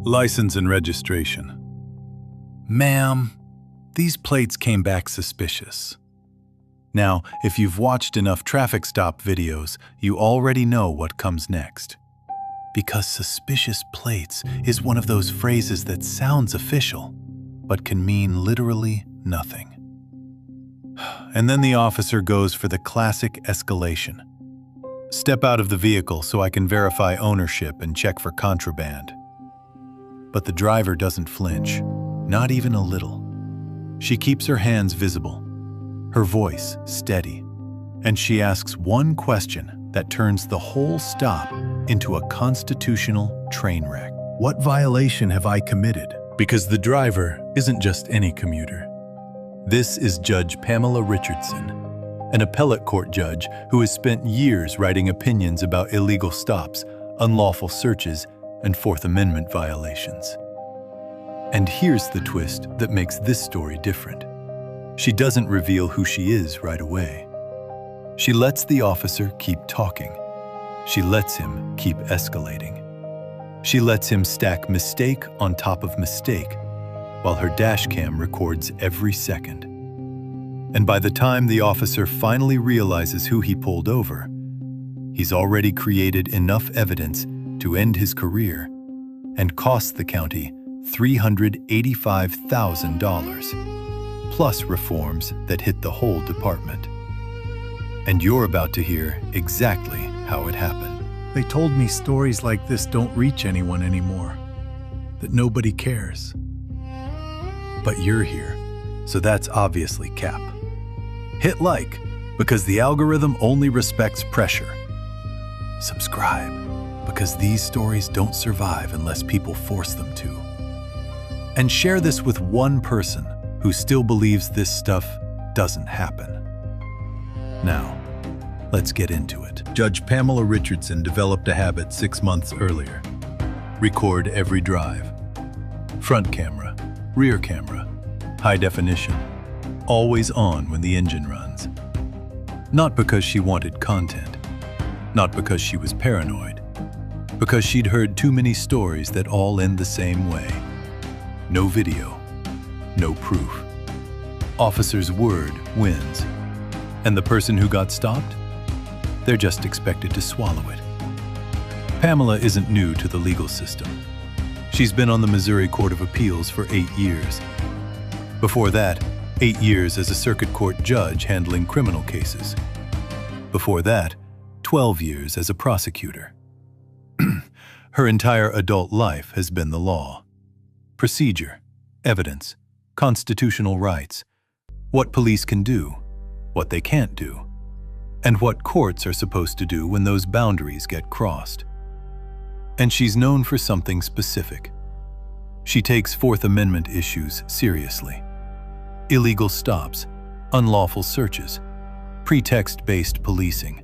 License and registration. Ma'am, these plates came back suspicious. Now, if you've watched enough traffic stop videos, you already know what comes next. Because suspicious plates is one of those phrases that sounds official, but can mean literally nothing. And then the officer goes for the classic escalation. Step out of the vehicle so I can verify ownership and check for contraband. But the driver doesn't flinch, not even a little. She keeps her hands visible, her voice steady, and she asks one question that turns the whole stop into a constitutional train wreck. What violation have I committed? Because the driver isn't just any commuter. This is Judge Pamela Richardson, an appellate court judge who has spent years writing opinions about illegal stops, unlawful searches, and Fourth Amendment violations. And here's the twist that makes this story different. She doesn't reveal who she is right away. She lets the officer keep talking. She lets him keep escalating. She lets him stack mistake on top of mistake while her dashcam records every second. And by the time the officer finally realizes who he pulled over, he's already created enough evidence to end his career and cost the county $385,000, plus reforms that hit the whole department. And you're about to hear exactly how it happened. They told me stories like this don't reach anyone anymore, that nobody cares. But you're here, so that's obviously cap. Hit like, because the algorithm only respects pressure. Subscribe, because these stories don't survive unless people force them to. And share this with one person who still believes this stuff doesn't happen. Now, let's get into it. Judge Pamela Richardson developed a habit 6 months earlier. Record every drive. Front camera, rear camera, high definition, always on when the engine runs. Not because she wanted content, not because she was paranoid, because she'd heard too many stories that all end the same way. No video, no proof. Officer's word wins. And the person who got stopped? They're just expected to swallow it. Pamela isn't new to the legal system. She's been on the Missouri Court of Appeals for 8 years. Before that, 8 years as a circuit court judge handling criminal cases. Before that, 12 years as a prosecutor. Her entire adult life has been the law. Procedure, evidence, constitutional rights, what police can do, what they can't do, and what courts are supposed to do when those boundaries get crossed. And she's known for something specific. She takes Fourth Amendment issues seriously. Illegal stops, unlawful searches, pretext-based policing.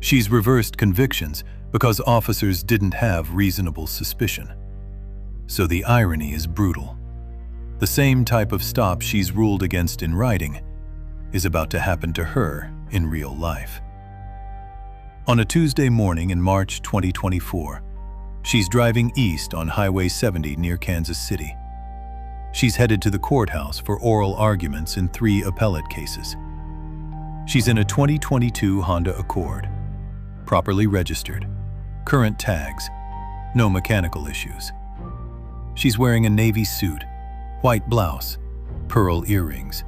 She's reversed convictions because officers didn't have reasonable suspicion. So the irony is brutal. The same type of stop she's ruled against in writing is about to happen to her in real life. On a Tuesday morning in March 2024, she's driving east on Highway 70 near Kansas City. She's headed to the courthouse for oral arguments in 3 appellate cases. She's in a 2022 Honda Accord, properly registered, current tags, no mechanical issues. She's wearing a navy suit, white blouse, pearl earrings,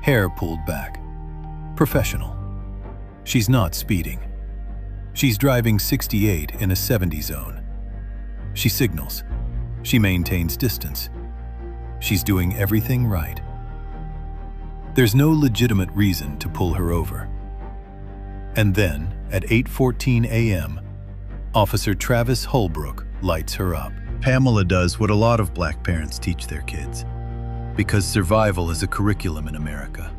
hair pulled back. Professional. She's not speeding. She's driving 68 in a 70 zone. She signals. She maintains distance. She's doing everything right. There's no legitimate reason to pull her over. And then, at 8:14 a.m., Officer Travis Holbrook lights her up. Pamela does what a lot of black parents teach their kids, because survival is a curriculum in America.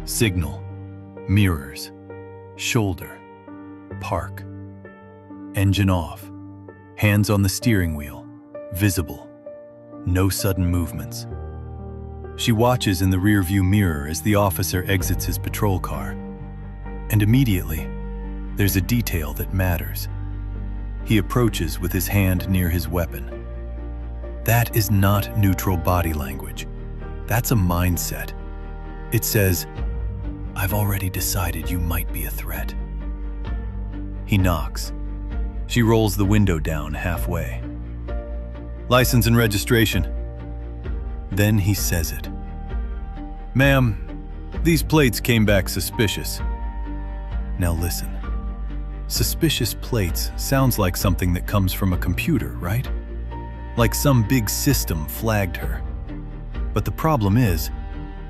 Signal, mirrors, shoulder, park, engine off, hands on the steering wheel, visible, no sudden movements. She watches in the rearview mirror as the officer exits his patrol car, and immediately, there's a detail that matters. He approaches with his hand near his weapon. That is not neutral body language. That's a mindset. It says, "I've already decided you might be a threat." He knocks. She rolls the window down halfway. "License and registration." Then he says it. "Ma'am, these plates came back suspicious." Now listen. Suspicious plates sounds like something that comes from a computer, right? Like some big system flagged her. But the problem is,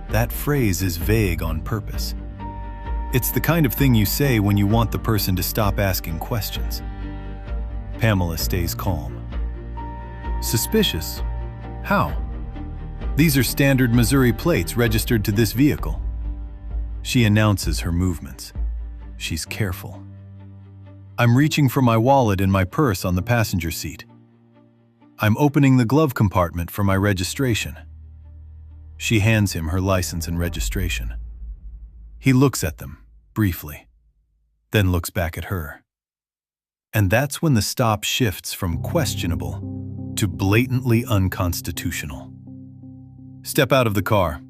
that phrase is vague on purpose. It's the kind of thing you say when you want the person to stop asking questions. Pamela stays calm. "Suspicious? How? These are standard Missouri plates registered to this vehicle." She announces her movements. She's careful. "I'm reaching for my wallet and my purse on the passenger seat. I'm opening the glove compartment for my registration." She hands him her license and registration. He looks at them, briefly, then looks back at her. And that's when the stop shifts from questionable to blatantly unconstitutional. "Step out of the car.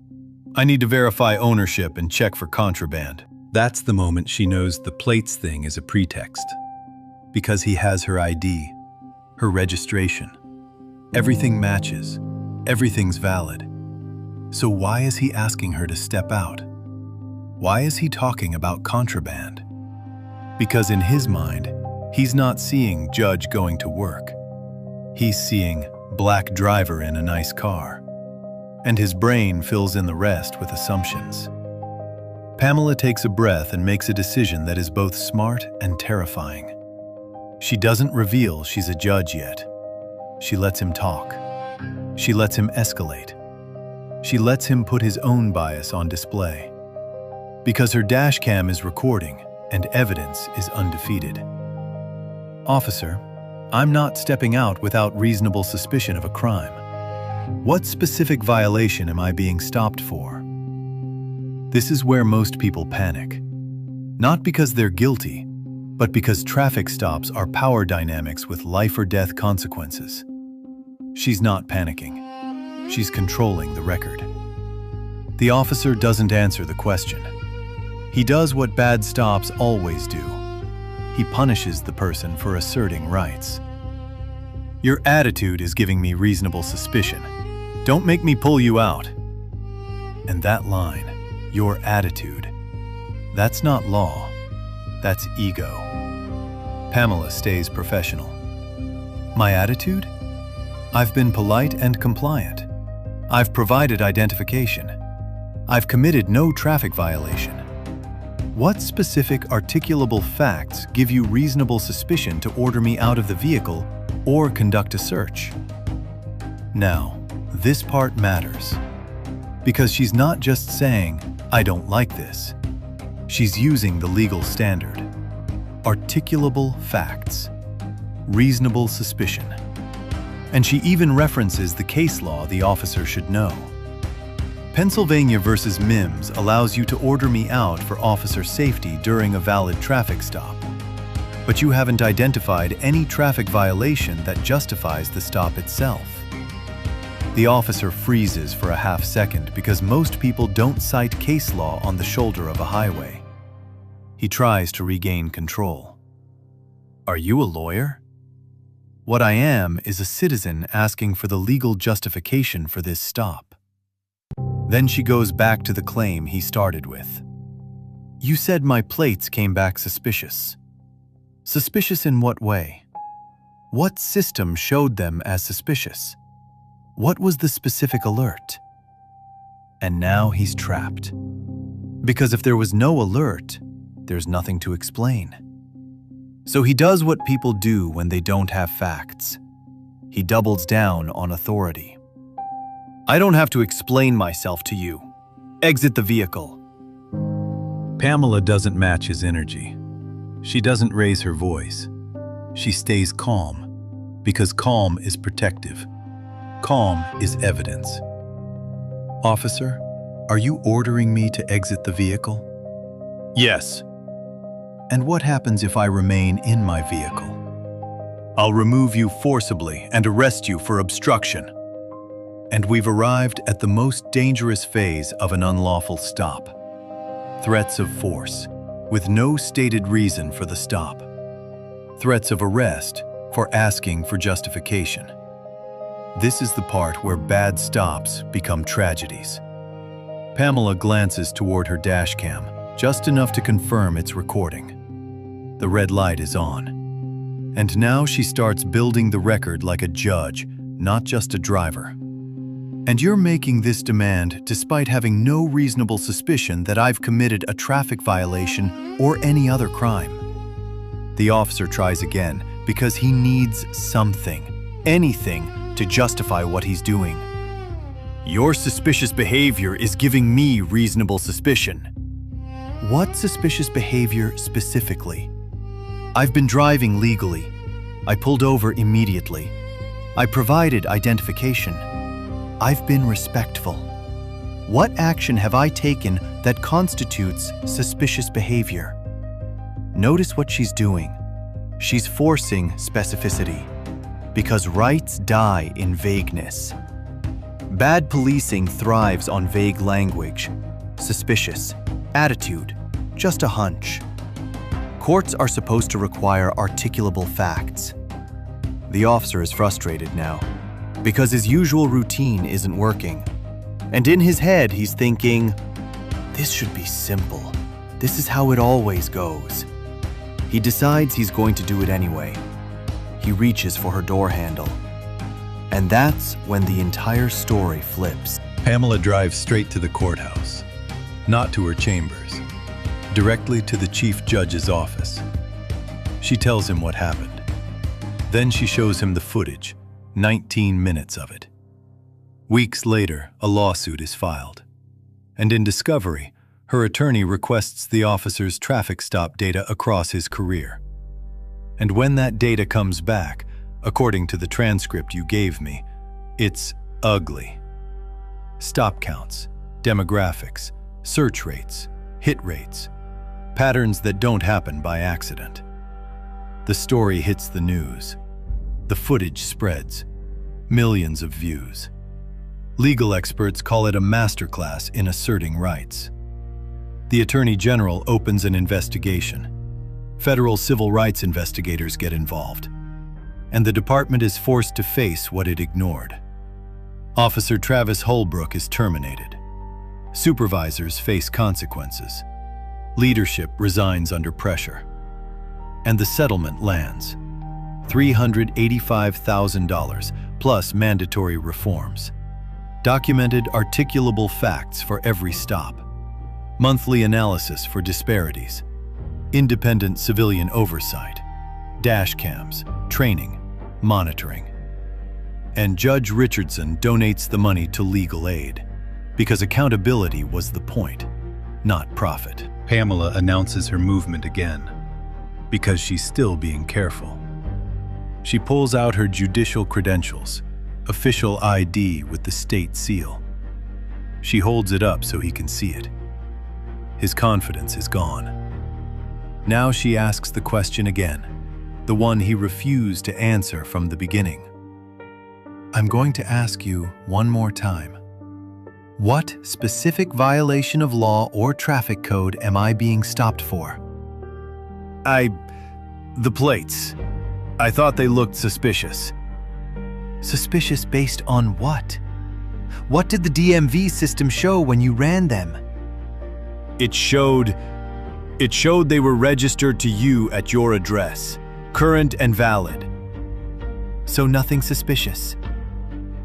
I need to verify ownership and check for contraband." That's the moment she knows the plates thing is a pretext. Because he has her ID, her registration. Everything matches. Everything's valid. So why is he asking her to step out? Why is he talking about contraband? Because in his mind, he's not seeing Judge going to work. He's seeing black driver in a nice car. And his brain fills in the rest with assumptions. Pamela takes a breath and makes a decision that is both smart and terrifying. She doesn't reveal she's a judge yet. She lets him talk. She lets him escalate. She lets him put his own bias on display. Because her dash cam is recording and evidence is undefeated. "Officer, I'm not stepping out without reasonable suspicion of a crime. What specific violation am I being stopped for?" This is where most people panic. Not because they're guilty, but because traffic stops are power dynamics with life or death consequences. She's not panicking. She's controlling the record. The officer doesn't answer the question. He does what bad stops always do. He punishes the person for asserting rights. "Your attitude is giving me reasonable suspicion. Don't make me pull you out." And that line, "your attitude," that's not law, that's ego. Pamela stays professional. "My attitude? I've been polite and compliant. I've provided identification. I've committed no traffic violation. What specific articulable facts give you reasonable suspicion to order me out of the vehicle or conduct a search?" Now, this part matters. Because she's not just saying, "I don't like this." She's using the legal standard. Articulable facts. Reasonable suspicion. And she even references the case law the officer should know. Pennsylvania versus Mims allows you to order me out for officer safety during a valid traffic stop. But you haven't identified any traffic violation that justifies the stop itself. The officer freezes for a half second because most people don't cite case law on the shoulder of a highway. He tries to regain control. "Are you a lawyer?" "What I am is a citizen asking for the legal justification for this stop." Then she goes back to the claim he started with. "You said my plates came back suspicious. Suspicious in what way? What system showed them as suspicious? What was the specific alert?" And now he's trapped. Because if there was no alert, there's nothing to explain. So he does what people do when they don't have facts. He doubles down on authority. "I don't have to explain myself to you. Exit the vehicle." Pamela doesn't match his energy. She doesn't raise her voice. She stays calm, because calm is protective. Calm is evidence. "Officer, are you ordering me to exit the vehicle?" "Yes." "And what happens if I remain in my vehicle?" I'll remove you forcibly and arrest you for obstruction. And we've arrived at the most dangerous phase of an unlawful stop. Threats of force, with no stated reason for the stop. Threats of arrest for asking for justification. This is the part where bad stops become tragedies. Pamela glances toward her dash cam, just enough to confirm it's recording. The red light is on. And now she starts building the record like a judge, not just a driver. And you're making this demand despite having no reasonable suspicion that I've committed a traffic violation or any other crime. The officer tries again because he needs something, anything, to justify what he's doing. Your suspicious behavior is giving me reasonable suspicion. What suspicious behavior specifically? I've been driving legally. I pulled over immediately. I provided identification. I've been respectful. What action have I taken that constitutes suspicious behavior? Notice what she's doing. She's forcing specificity, because rights die in vagueness. Bad policing thrives on vague language, suspicious, attitude, just a hunch. Courts are supposed to require articulable facts. The officer is frustrated now, because his usual routine isn't working. And in his head, he's thinking, this should be simple. This is how it always goes. He decides he's going to do it anyway. He reaches for her door handle. And that's when the entire story flips. Pamela drives straight to the courthouse, not to her chambers, directly to the chief judge's office. She tells him what happened. Then she shows him the footage, 19 minutes of it. Weeks later, a lawsuit is filed. And in discovery, her attorney requests the officer's traffic stop data across his career. And when that data comes back, according to the transcript you gave me, it's ugly. Stop counts, demographics, search rates, hit rates, patterns that don't happen by accident. The story hits the news. The footage spreads. Millions of views. Legal experts call it a masterclass in asserting rights. The Attorney General opens an investigation. Federal civil rights investigators get involved. And the department is forced to face what it ignored. Officer Travis Holbrook is terminated. Supervisors face consequences. Leadership resigns under pressure. And the settlement lands. $385,000 plus mandatory reforms. Documented articulable facts for every stop. Monthly analysis for disparities. Independent civilian oversight. Dash cams, training, monitoring. And Judge Richardson donates the money to legal aid because accountability was the point, not profit. Pamela announces her movement again because she's still being careful. She pulls out her judicial credentials, official ID with the state seal. She holds it up so he can see it. His confidence is gone. Now she asks the question again, the one he refused to answer from the beginning. I'm going to ask you one more time. What specific violation of law or traffic code am I being stopped for? The plates. I thought they looked suspicious. Suspicious based on what? What did the DMV system show when you ran them? It showed they were registered to you at your address, current and valid. So nothing suspicious?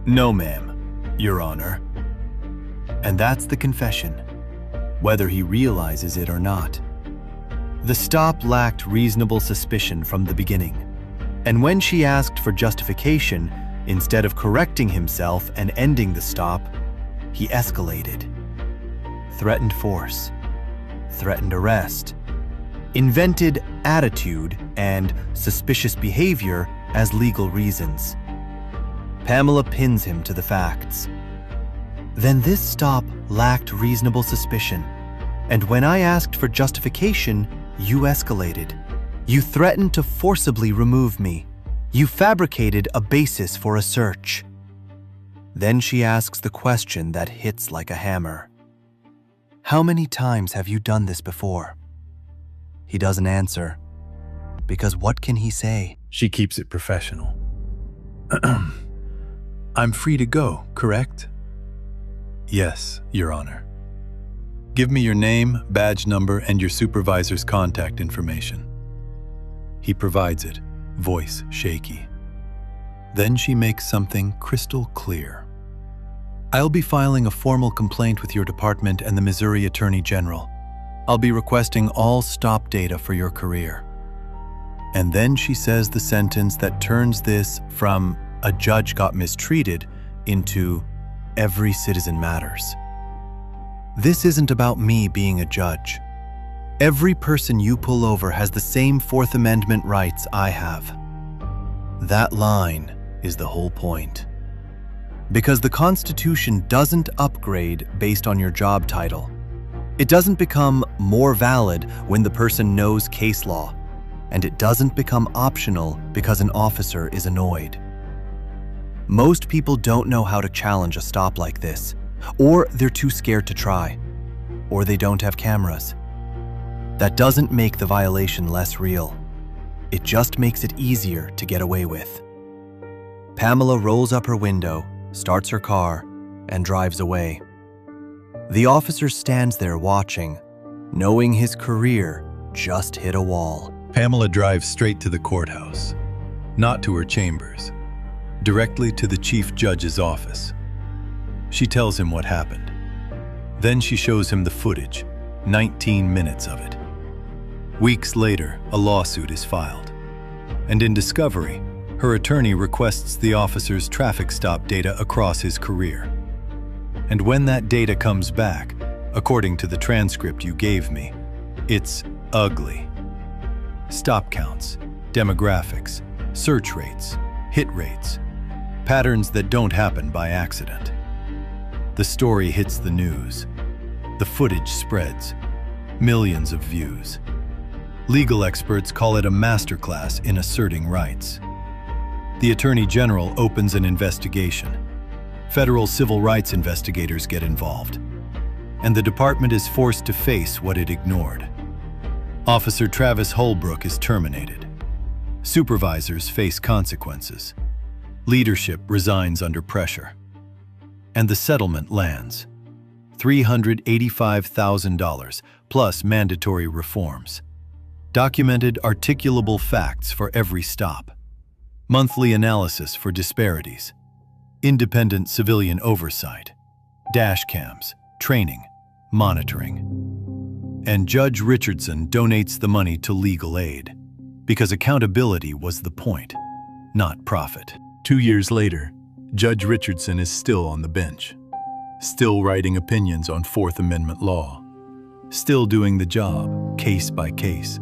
No, ma'am, Your Honor. And that's the confession, whether he realizes it or not. The stop lacked reasonable suspicion from the beginning. And when she asked for justification, instead of correcting himself and ending the stop, he escalated. Threatened force, threatened arrest, invented attitude and suspicious behavior as legal reasons. Pamela pins him to the facts. Then this stop lacked reasonable suspicion. And when I asked for justification, you escalated. You threatened to forcibly remove me. You fabricated a basis for a search. Then she asks the question that hits like a hammer. How many times have you done this before? He doesn't answer, because what can he say? She keeps it professional. I'm free to go, correct? Yes, Your Honor. Give me your name, badge number, and your supervisor's contact information. He provides it, voice shaky. Then she makes something crystal clear. I'll be filing a formal complaint with your department and the Missouri Attorney General. I'll be requesting all stop data for your career. And then she says the sentence that turns this from "a judge got mistreated" into "every citizen matters." This isn't about me being a judge. Every person you pull over has the same Fourth Amendment rights I have. That line is the whole point. Because the Constitution doesn't upgrade based on your job title. It doesn't become more valid when the person knows case law, and it doesn't become optional because an officer is annoyed. Most people don't know how to challenge a stop like this, or they're too scared to try, or they don't have cameras. That doesn't make the violation less real. It just makes it easier to get away with. Pamela rolls up her window, starts her car, and drives away. The officer stands there watching, knowing his career just hit a wall. Pamela drives straight to the courthouse, not to her chambers, directly to the chief judge's office. She tells him what happened. Then she shows him the footage, 19 minutes of it. Weeks later, a lawsuit is filed. And in discovery, her attorney requests the officer's traffic stop data across his career. And when that data comes back, according to the transcript you gave me, it's ugly. Stop counts, demographics, search rates, hit rates, patterns that don't happen by accident. The story hits the news. The footage spreads. Millions of views. Legal experts call it a masterclass in asserting rights. The Attorney General opens an investigation. Federal civil rights investigators get involved. And the department is forced to face what it ignored. Officer Travis Holbrook is terminated. Supervisors face consequences. Leadership resigns under pressure. And the settlement lands. $385,000 plus mandatory reforms. Documented articulable facts for every stop. Monthly analysis for disparities. Independent civilian oversight. Dash cams, training, monitoring. And Judge Richardson donates the money to legal aid, because accountability was the point, not profit. 2 years later, Judge Richardson is still on the bench, still writing opinions on Fourth Amendment law, still doing the job, case by case,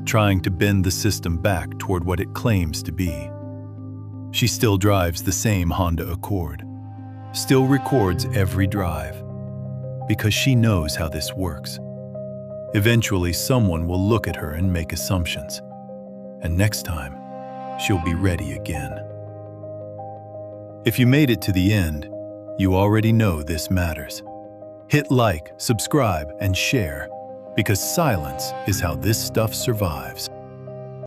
trying to bend the system back toward what it claims to be. She still drives the same Honda Accord, still records every drive, because she knows how this works. Eventually, someone will look at her and make assumptions, and next time, she'll be ready again. If you made it to the end, you already know this matters. Hit like, subscribe, and share, because silence is how this stuff survives.